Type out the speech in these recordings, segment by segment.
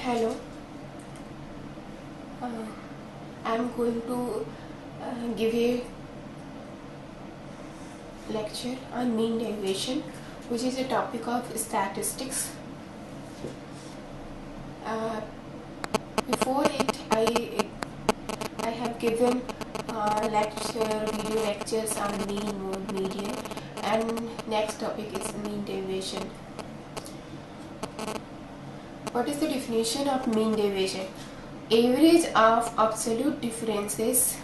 Hello, uh, I'm going to give a lecture on mean deviation, which is a topic of statistics. Uh, Before it, I have given video lectures on mean, mode, median, and next topic is mean deviation. What is the definition of mean deviation? Average of absolute differences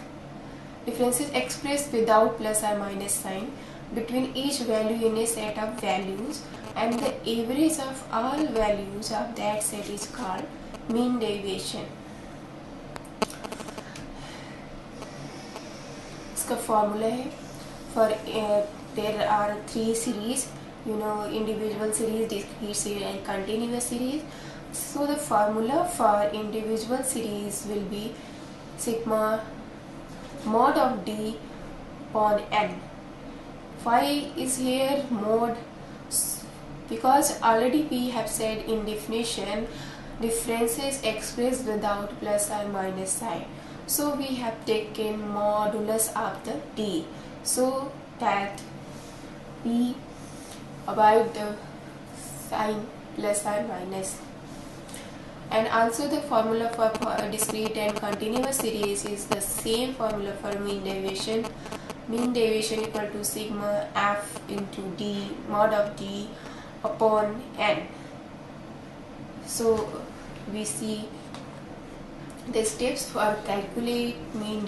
expressed without plus or minus sign between each value in a set of values, and the average of all values of that set is called mean deviation. इसका formula है for there are three series, individual series, discrete series and continuous series. So the formula for individual series will be sigma mod of d upon n. Why is here mod? Because already we have said in definition differences expressed without plus or minus sign. So we have taken modulus of the d, so that we avoid the sign plus or minus. And also the formula for discrete and continuous series is the same formula for mean deviation. Mean deviation equal to sigma f into d mod of d upon n. So we see the steps for calculate mean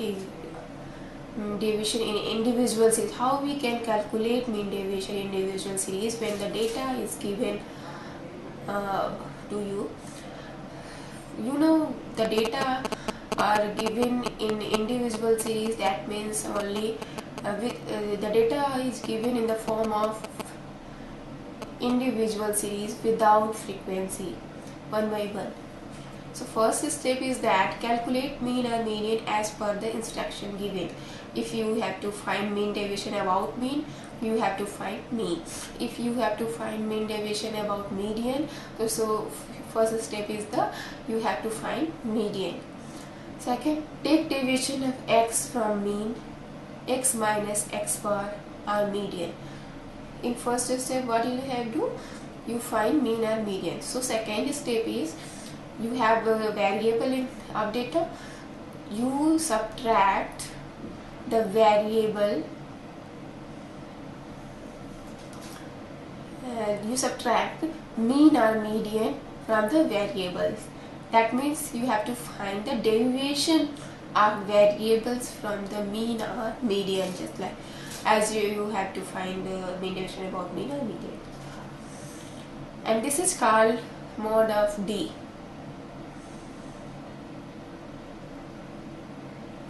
deviation in individual series. How we can calculate mean deviation in individual series when the data is given to you. The data are given in individual series. That means only the data is given in the form of individual series without frequency, one by one. So first step is that calculate mean or median as per the instruction given. If you have to find mean deviation about mean, you have to find mean. If you have to find mean deviation about median, so first step is you have to find median. Second, take deviation of x from mean, x minus x bar or median. In first step, what you have to do? You find mean or median. So second step is you have a variable of data. You subtract the variable. You subtract mean or median from the variables. That means you have to find the deviation of variables from the mean or median, just like as you have to find the mean deviation about mean or median. And this is called mod of d.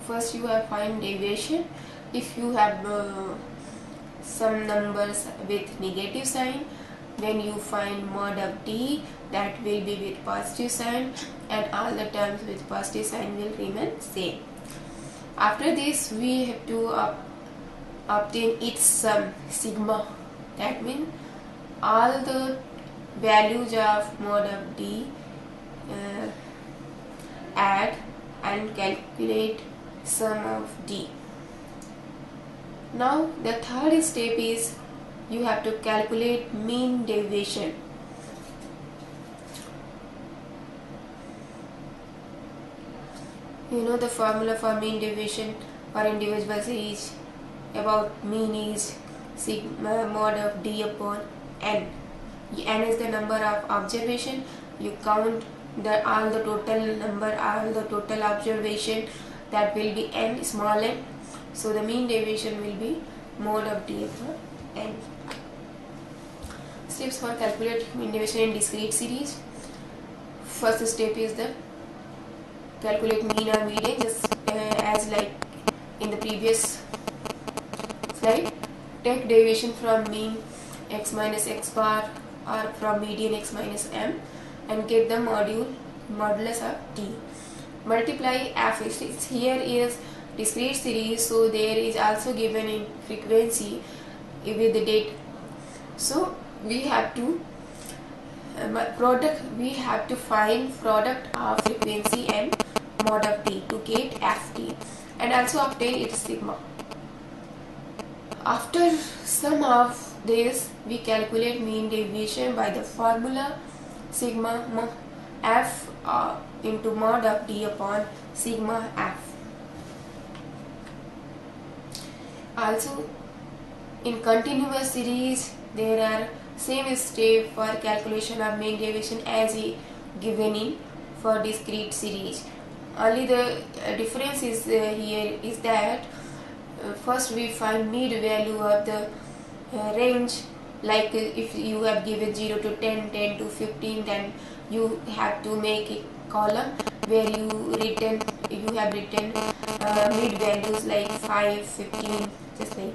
First you have find deviation. If you have some numbers with negative sign, then you find mod of d, that will be with positive sign, and all the terms with positive sign will remain same. After this we have to obtain its sum, sigma. That means all the values of mod of d, add and calculate sum of d. Now the third step is you have to calculate mean deviation. The formula for mean deviation for individual series about mean is sigma mod of d upon n. N is the number of observation. You count all the total observation, that will be n, small n. So the mean deviation will be mod of d upon n. Steps for calculate mean deviation in discrete series. First step is the calculate mean or median, just as like in the previous slide. Take deviation from mean x minus x bar or from median x minus m and get the modulus of d. Multiply f. Here is discrete series, so there is also given in frequency with the date. So we have to product, we have to find product of frequency and mod of t to get ft, and also obtain its sigma. After sum of this, we calculate mean deviation by the formula sigma f into mod of d upon sigma f. Also, in continuous series, there are same step for calculation of mean deviation as given in for discrete series. Only the difference is here is that first we find mid value of the range, like if you have given 0 to 10, 10 to 15, then you have to make a column where you have written mid values like 5, 15, just like.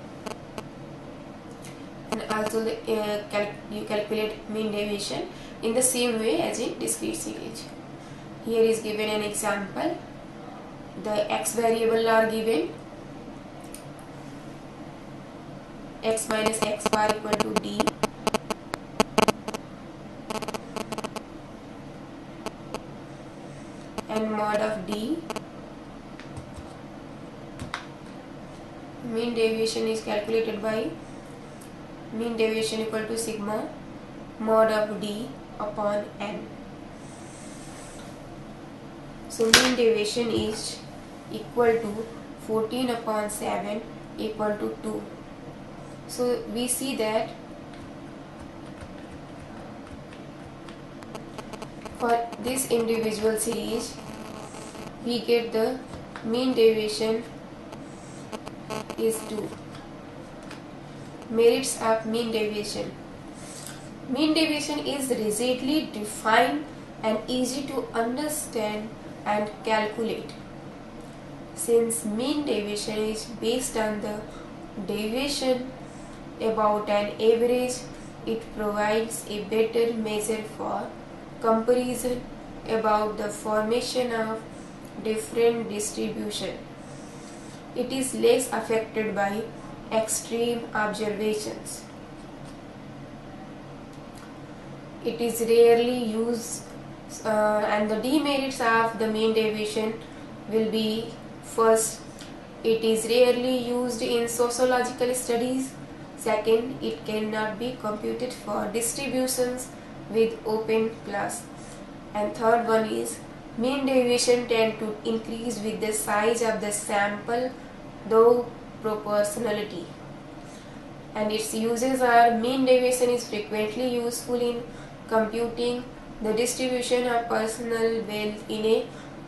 And also you calculate mean deviation in the same way as in discrete series. Here is given an example. The x variable are given, x minus x bar equal to d, and mod of d. Mean deviation is calculated by mean deviation equal to sigma mod of d upon n. So mean deviation is equal to 14 upon 7 equal to 2. So we see that for this individual series, we get the mean deviation is 2. Merits of mean deviation. Mean deviation is rigidly defined and easy to understand and calculate. Since mean deviation is based on the deviation about an average, it provides a better measure for comparison about the formation of different distribution. It is less affected by extreme observations. It is rarely used, and the demerits of the mean deviation will be: first, it is rarely used in sociological studies. Second, it cannot be computed for distributions with open class. And third one is mean deviation tend to increase with the size of the sample, though proportionality. And its uses are: mean deviation is frequently useful in computing the distribution of personal wealth in a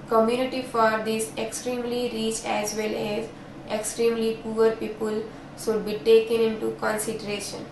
community. For this, extremely rich as well as extremely poor people should be taken into consideration.